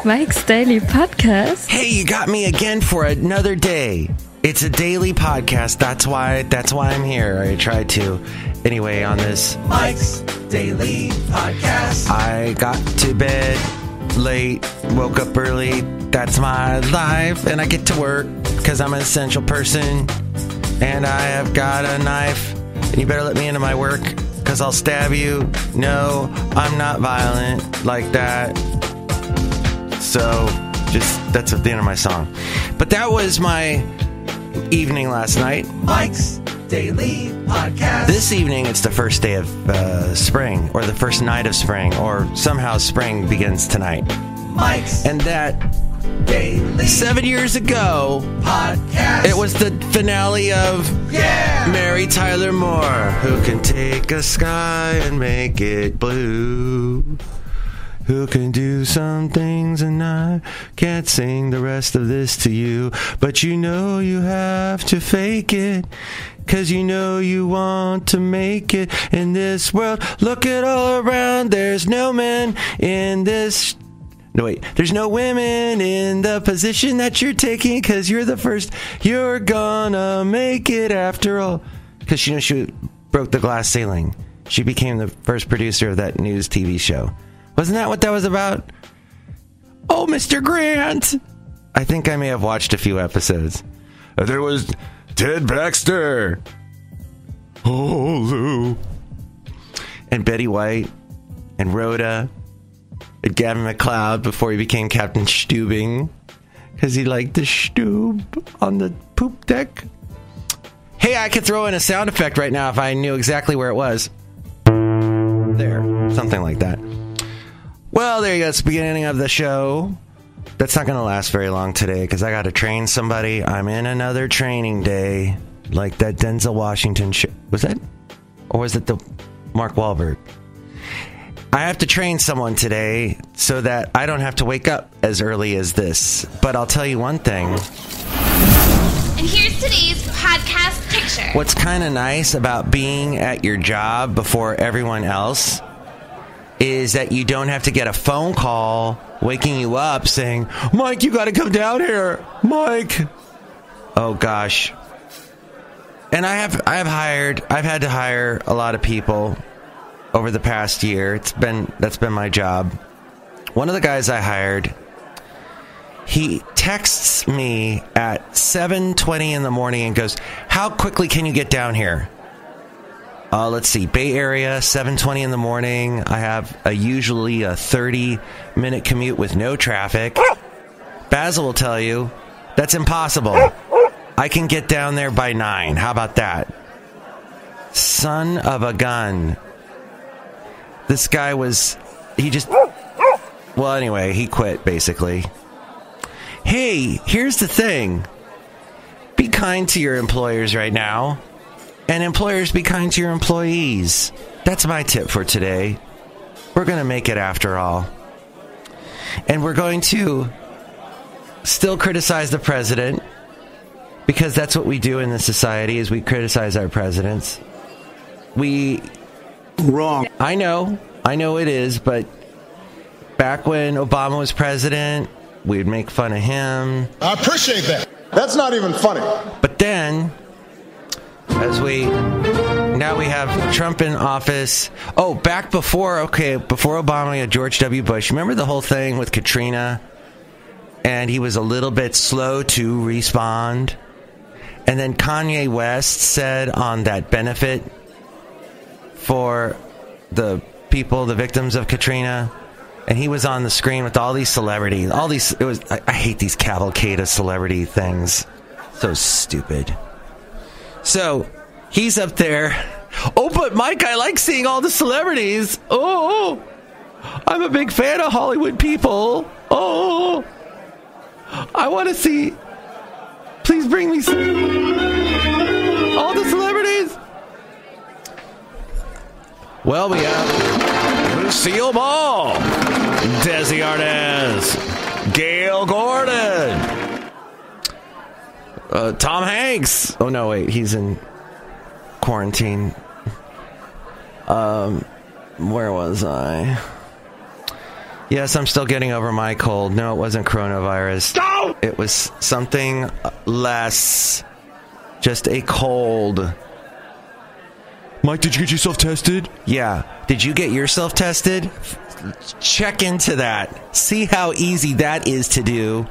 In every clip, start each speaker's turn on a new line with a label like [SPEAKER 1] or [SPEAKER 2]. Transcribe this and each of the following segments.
[SPEAKER 1] Mike's Daily Podcast.
[SPEAKER 2] Hey, you got me again for another day. It's a daily podcast. That's why I'm here. I tried to. Anyway, on this
[SPEAKER 3] Mike's Daily Podcast.
[SPEAKER 2] I got to bed late, woke up early. That's my life, and I get to work because I'm an essential person, and I have got a knife, and you better let me into my work because I'll stab you. No, I'm not violent like that. So, that's at the end of my song. But that was my evening last night.
[SPEAKER 3] Mike's Daily Podcast.
[SPEAKER 2] This evening, it's the first day of spring, or the first night of spring, or somehow spring begins tonight.
[SPEAKER 3] Mike's
[SPEAKER 2] And that
[SPEAKER 3] Daily
[SPEAKER 2] 7 years ago,
[SPEAKER 3] Podcast.
[SPEAKER 2] it was the finale of Mary Tyler Moore. Who can take a sky and make it blue? Who can do some things and I can't sing the rest of this to you. But you know you have to fake it, 'cause you know you want to make it in this world. Look at all around, there's no men in this... No, wait, there's no women in the position that you're taking, 'cause you're the first. You're gonna make it after all. 'Cause she broke the glass ceiling. She became the first producer of that news TV show. Wasn't that what that was about? Oh, Mr. Grant! I think I may have watched a few episodes. There was Ted Baxter. Oh, Lou. And Betty White. And Rhoda. And Gavin McLeod before he became Captain Stubing. Because he liked to stube on the poop deck. Hey, I could throw in a sound effect right now if I knew exactly where it was. There. Something like that. Well, there you go. It's the beginning of the show. That's not going to last very long today because I got to train somebody. I'm in another training day, like that Denzel Washington show. Was that? Or was it the Mark Wahlberg? I have to train someone today so that I don't have to wake up as early as this. But I'll tell you one thing.
[SPEAKER 4] And here's today's podcast picture.
[SPEAKER 2] What's kind of nice about being at your job before everyone else is that you don't have to get a phone call waking you up saying, Mike, you got to come down here. Mike. Oh, gosh. And I've had to hire a lot of people over the past year. That's been my job. One of the guys I hired, he texts me at 7:20 in the morning and goes, how quickly can you get down here? Let's see, Bay Area, 7:20 in the morning. I have usually a 30-minute commute with no traffic. Basil will tell you that's impossible. I can get down there by 9. How about that? Son of a gun. This guy anyway, he quit, basically. Hey, here's the thing. Be kind to your employers right now. And employers, be kind to your employees. That's my tip for today. We're going to make it after all. And we're going to still criticize the president, because that's what we do in this society, is we criticize our presidents.
[SPEAKER 5] Wrong.
[SPEAKER 2] I know it is, but back when Obama was president, we'd make fun of him.
[SPEAKER 5] I appreciate that. That's not even funny.
[SPEAKER 2] But then, now we have Trump in office. Oh, before Obama, we had George W. Bush. Remember the whole thing with Katrina? And he was a little bit slow to respond. And then Kanye West said on that benefit for the people, the victims of Katrina, and he was on the screen with all these celebrities. I hate these cavalcade of celebrity things. So stupid. So, he's up there. Oh, but Mike, I like seeing all the celebrities. Oh, I'm a big fan of Hollywood people. Oh, I want to see. Please bring me all the celebrities. Well, we have Lucille Ball, Desi Arnaz, Gail Gordon, Tom Hanks. Oh, no, wait. He's in quarantine. Where was I? Yes, I'm still getting over my cold. No, it wasn't coronavirus.
[SPEAKER 5] No!
[SPEAKER 2] It was something less. Just a cold.
[SPEAKER 6] Mike, did you get yourself tested?
[SPEAKER 2] Yeah. Did you get yourself tested? Check into that. See how easy that is to do.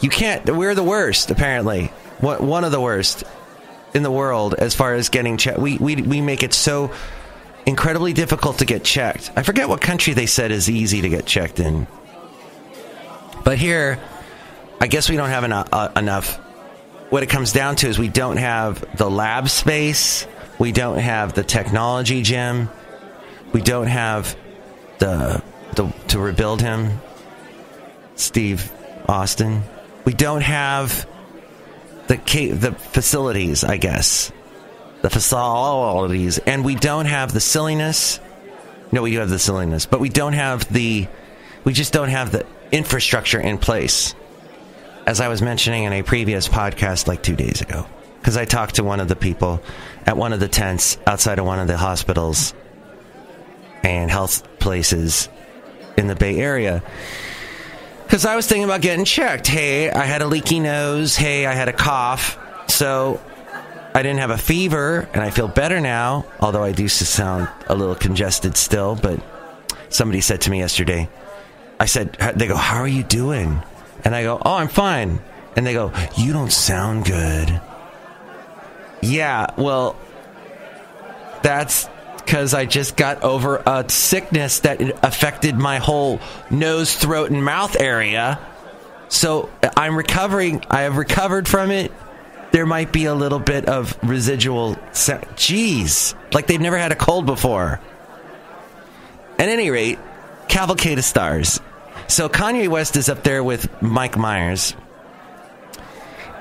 [SPEAKER 2] You can't. We're the worst, apparently. One of the worst in the world as far as getting checked. We make it so incredibly difficult to get checked. I forget what country they said is easy to get checked in. But here, I guess we don't have enough. What it comes down to is we don't have the lab space. We don't have the technology gym. We don't have the to rebuild him, Steve Austin. We don't have the facilities, I guess. The facilities. And we don't have the silliness. No, we do have the silliness. But we just don't have the infrastructure in place. As I was mentioning in a previous podcast like 2 days ago. Because I talked to one of the people at one of the tents outside of one of the hospitals and health places in the Bay Area. Because I was thinking about getting checked. Hey, I had a leaky nose. Hey, I had a cough. So I didn't have a fever, and I feel better now. Although I do sound a little congested still. But somebody said to me yesterday, they go, how are you doing? And I go, oh, I'm fine. And they go, you don't sound good. Yeah, well, that's because I just got over a sickness that affected my whole nose, throat, and mouth area. So I'm recovering. I have recovered from it. There might be a little bit of residual. Jeez, like they've never had a cold before. At any rate, Cavalcade of Stars. So Kanye West is up there with Mike Myers.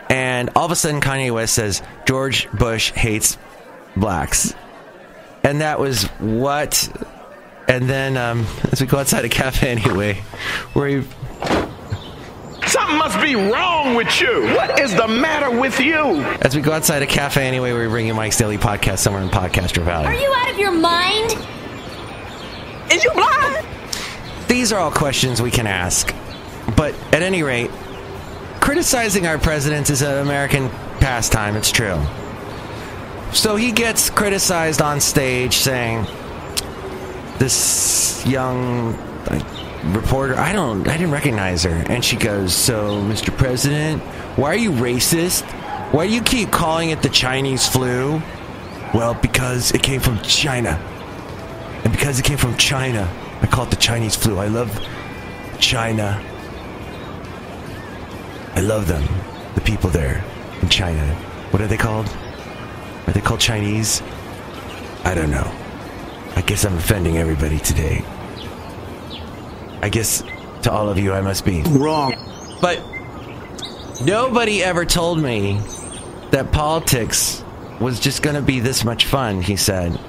[SPEAKER 2] And all of a sudden Kanye West says, George Bush hates blacks. And that was what? And then as we go outside a cafe anyway, where
[SPEAKER 5] Something must be wrong with you. What is the matter with you?
[SPEAKER 2] As we go outside a cafe anyway, we bring you Mike's Daily Podcast somewhere in Podcaster Valley.
[SPEAKER 4] Are you out of your mind?
[SPEAKER 5] Is you blind?
[SPEAKER 2] These are all questions we can ask. But at any rate, criticizing our president is an American pastime. It's true. So he gets criticized on stage saying, this young reporter, I didn't recognize her. And she goes, so, Mr. President, why are you racist? Why do you keep calling it the Chinese flu? Well, because it came from China. And because it came from China, I call it the Chinese flu. I love China. I love them. The people there in China. What are they called? Are they called Chinese? I don't know. I guess I'm offending everybody today. I guess to all of you I must be
[SPEAKER 5] Wrong.
[SPEAKER 2] But nobody ever told me that politics was just going to be this much fun, he said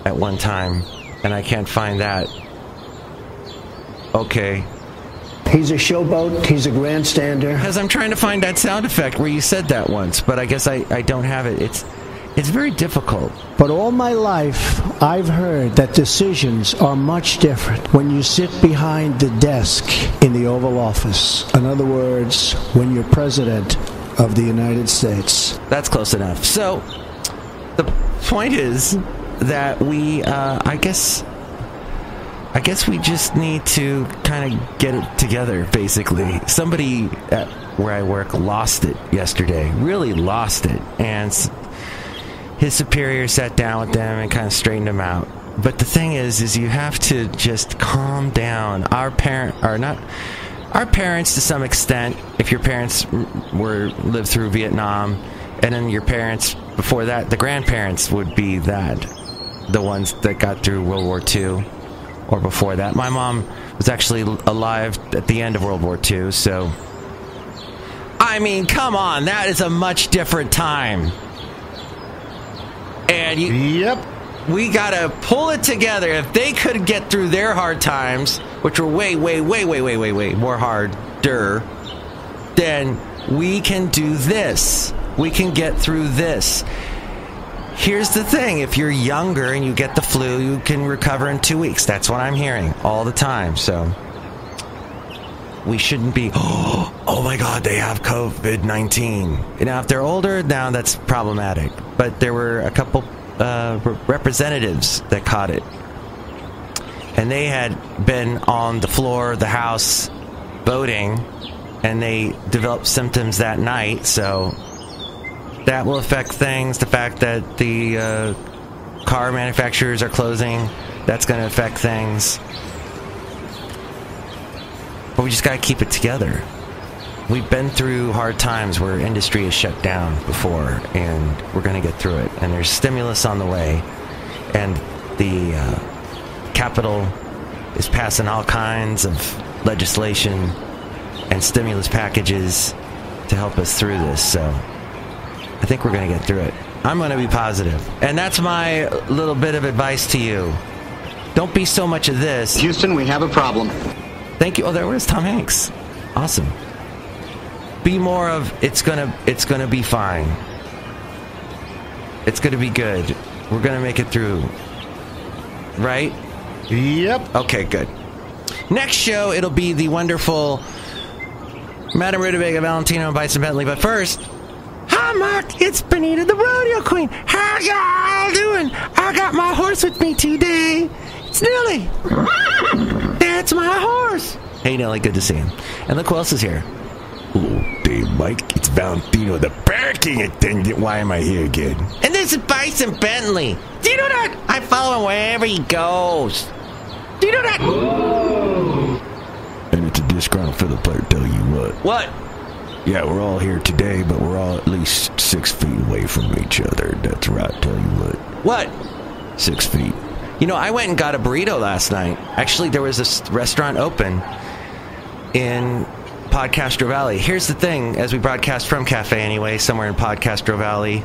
[SPEAKER 2] at one time. And I can't find that. Okay.
[SPEAKER 7] He's a showboat. He's a grandstander.
[SPEAKER 2] Because I'm trying to find that sound effect where you said that once, but I guess I don't have it. It's very difficult.
[SPEAKER 7] But all my life, I've heard that decisions are much different when you sit behind the desk in the Oval Office. In other words, when you're president of the United States.
[SPEAKER 2] That's close enough. So, the point is that we, I guess we just need to kind of get it together, basically. Somebody at where I work lost it yesterday. Really lost it. And his superior sat down with them and kind of straightened them out. But the thing is you have to just calm down. Our parents to some extent, if your parents lived through Vietnam, and then your parents before that, the grandparents would be the ones that got through World War II or before that. My mom was actually alive at the end of World War II, so I mean, come on, that is a much different time. And
[SPEAKER 5] Yep.
[SPEAKER 2] we gotta pull it together. If they could get through their hard times, which were way more harder, then we can do this. We can get through this. Here's the thing. If you're younger and you get the flu, you can recover in 2 weeks. That's what I'm hearing all the time. So we shouldn't be, oh my God, they have COVID-19. Now, if they're older, now that's problematic. But there were a couple representatives that caught it. And they had been on the floor of the House voting, and they developed symptoms that night. So that will affect things. The fact that the car manufacturers are closing, that's going to affect things. But we just got to keep it together. We've been through hard times where industry is shut down before, and we're going to get through it. And there's stimulus on the way, and the Capitol is passing all kinds of legislation and stimulus packages to help us through this. So I think we're going to get through it. I'm going to be positive. And that's my little bit of advice to you. Don't be so much of this.
[SPEAKER 8] Houston, we have a problem.
[SPEAKER 2] Thank you. Oh, there was Tom Hanks. Awesome. Be more of it's gonna be fine. It's gonna be good. We're gonna make it through. Right?
[SPEAKER 7] Yep.
[SPEAKER 2] Okay, good. Next show, it'll be the wonderful Madame Rootabega, Valentino, and Bison Bentley. But first, hi, Mark. It's Benita, the rodeo queen. How y'all doing? I got my horse with me today. It's Nelly. That's my horse. Hey, Nelly. Good to see him. And look who else is here.
[SPEAKER 6] Hello, Dave Mike. It's Valentino, the parking attendant. Why am I here again?
[SPEAKER 2] And this is Bison Bentley. Do you know that? I follow him wherever he goes. Do you know that?
[SPEAKER 6] And it's a disgruntled fiddle player, tell you what.
[SPEAKER 2] What?
[SPEAKER 6] Yeah, we're all here today, but we're all at least 6 feet away from each other. That's right, tell you what.
[SPEAKER 2] What?
[SPEAKER 6] 6 feet.
[SPEAKER 2] You know, I went and got a burrito last night. Actually, there was this restaurant open in Podcastro Valley. Here's the thing, as we broadcast from Cafe anyway, somewhere in Podcastro Valley,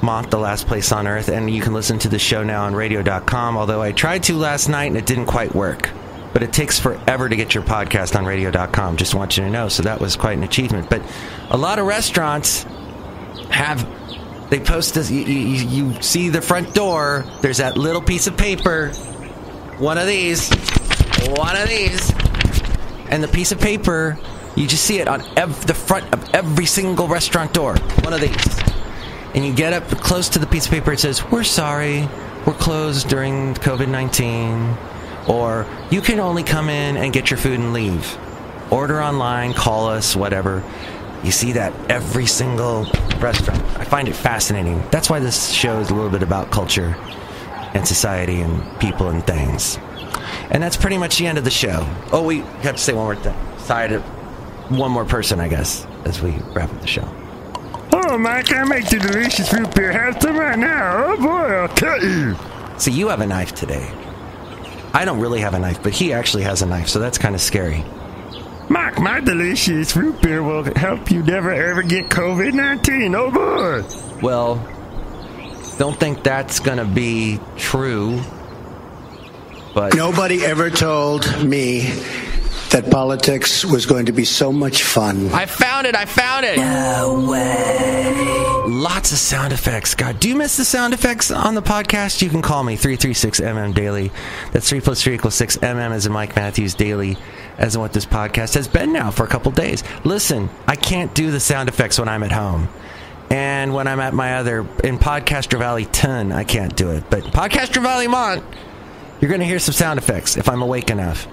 [SPEAKER 2] Mont, the last place on earth, and you can listen to the show now on radio.com, although I tried to last night and it didn't quite work. But it takes forever to get your podcast on radio.com, just want you to know, so that was quite an achievement. But a lot of restaurants they post this, you see the front door, there's that little piece of paper, one of these, and the piece of paper, you just see it on the front of every single restaurant door, one of these. And you get up close to the piece of paper, it says, we're sorry, we're closed during COVID-19, or you can only come in and get your food and leave. Order online, call us, whatever. You see that every single restaurant. I find it fascinating. That's why this show is a little bit about culture and society and people and things. And that's pretty much the end of the show. Oh, we have to say one more thing. One more person, I guess, as we wrap up the show.
[SPEAKER 6] Oh, Mike, I make the delicious root beer. Have some right now. Oh, boy, I'll cut you.
[SPEAKER 2] See, you have a knife today. I don't really have a knife, but he actually has a knife, so that's kind of scary.
[SPEAKER 6] Mike, my delicious root beer will help you never ever get COVID-19. Oh, boy.
[SPEAKER 2] Well, don't think that's going to be true, but...
[SPEAKER 7] Nobody ever told me that politics was going to be so much fun.
[SPEAKER 2] I found it! No way! Lots of sound effects. God, do you miss the sound effects on the podcast? You can call me, 336MM Daily. That's 3 + 3 = 6. MM as in Mike Matthews Daily, as in what this podcast has been now for a couple days. Listen, I can't do the sound effects when I'm at home. And when I'm at my in Podcastro Valley Ton, I can't do it. But Podcastro Valley Mont, you're going to hear some sound effects if I'm awake enough.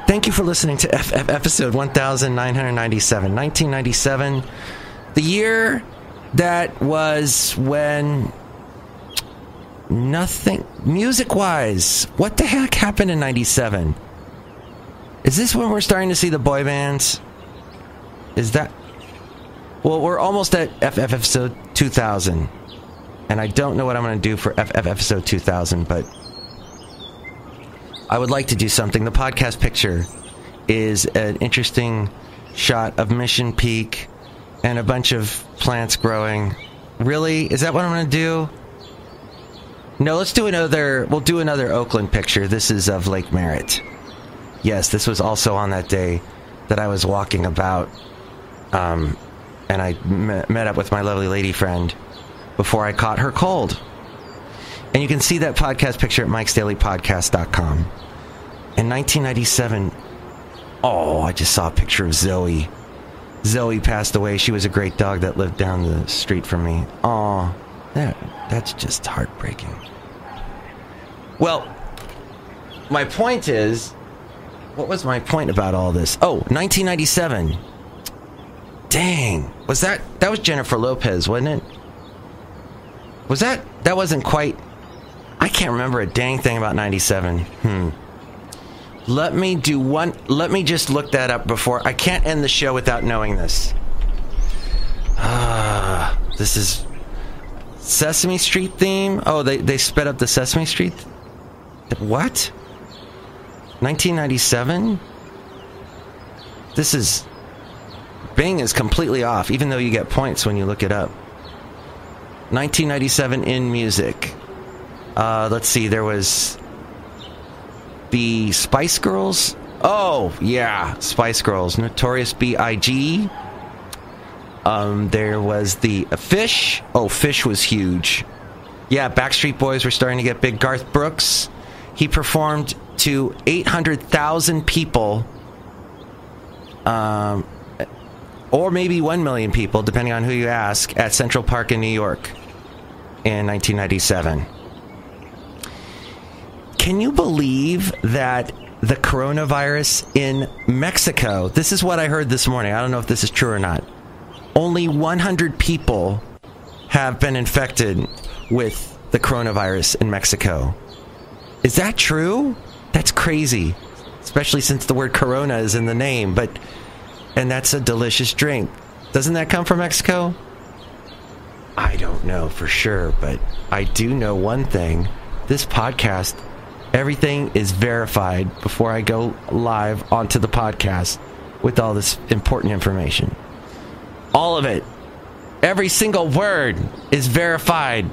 [SPEAKER 2] Thank you for listening to episode 1997. 1997, the year that was when nothing, music-wise, what the heck happened in 97? Is this when we're starting to see the boy bands? Is that... Well, we're almost at episode 2000. And I don't know what I'm going to do for episode 2000, but... I would like to do something. The podcast picture is an interesting shot of Mission Peak and a bunch of plants growing. Really? Is that what I'm going to do? No, let's do another... We'll do another Oakland picture. This is of Lake Merritt. Yes, this was also on that day that I was walking about. And I met up with my lovely lady friend before I caught her cold. And you can see that podcast picture at MikesDailyPodcast.com. In 1997, I just saw a picture of Zoe. Zoe passed away. She was a great dog that lived down the street from me. Oh, that's just heartbreaking. Well, my point is, what was my point about all this? 1997. Dang. That was Jennifer Lopez, wasn't it? That wasn't quite... I can't remember a dang thing about 97. Let me just look that up before... I can't end the show without knowing this. This is... Sesame Street theme? Oh, they sped up the Sesame Street... What? 1997? This is... Bing is completely off, even though you get points when you look it up. 1997 in music. Let's see, there was... The Spice Girls? Oh, yeah, Spice Girls. Notorious B.I.G. There was the Fish. Oh, Fish was huge. Yeah, Backstreet Boys were starting to get big. Garth Brooks... He performed to 800,000 people, or maybe 1 million people, depending on who you ask, at Central Park in New York in 1997. Can you believe that the coronavirus in Mexico, this is what I heard this morning, I don't know if this is true or not, only 100 people have been infected with the coronavirus in Mexico. Is that true? That's crazy. Especially since the word Corona is in the name. And that's a delicious drink. Doesn't that come from Mexico? I don't know for sure, but I do know one thing. This podcast, everything is verified before I go live onto the podcast with all this important information. All of it. Every single word is verified.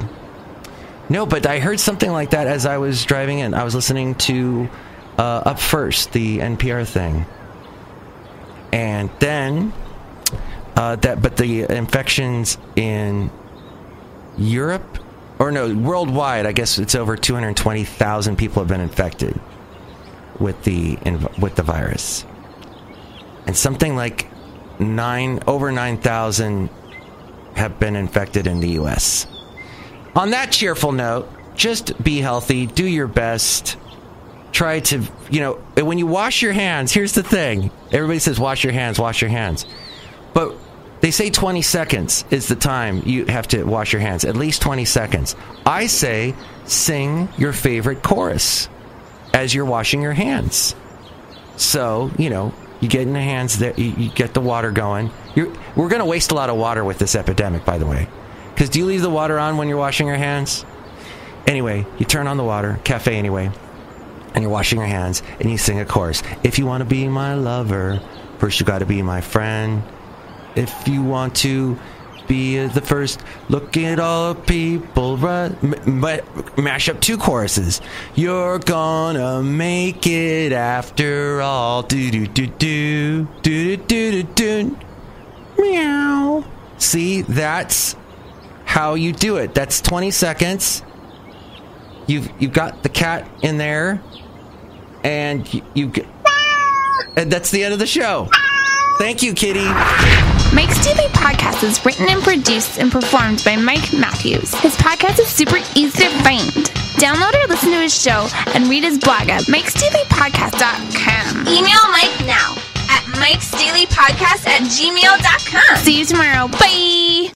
[SPEAKER 2] No, but I heard something like that as I was driving in. I was listening to Up First, the NPR thing. And then, but the infections in Europe, or no, worldwide, I guess it's over 220,000 people have been infected with the virus. And something like over 9,000 have been infected in the U.S. On that cheerful note, just be healthy, do your best, try to, when you wash your hands, here's the thing. Everybody says wash your hands. But they say 20 seconds is the time you have to wash your hands, at least 20 seconds. I say sing your favorite chorus as you're washing your hands. So, you get in the hands, there, you get the water going. We're going to waste a lot of water with this epidemic, by the way. Because do you leave the water on when you're washing your hands? Anyway, you turn on the water, cafe anyway, and you're washing your hands, and you sing a chorus. If you want to be my lover, first you got to be my friend. If you want to be the first, look at all the people, mash up two choruses. You're gonna make it after all. Do-do-do-do, do-do-do-do-do, meow. See, that's how you do it. That's 20 seconds. You've got the cat in there, and and that's the end of the show. Thank you, kitty.
[SPEAKER 4] Mike's Daily Podcast is written and produced and performed by Mike Matthews. His podcast is super easy to find. Download or listen to his show and read his blog at MikesDailyPodcast.com. Email Mike now at MikesDailyPodcast@gmail.com. See you tomorrow. Bye.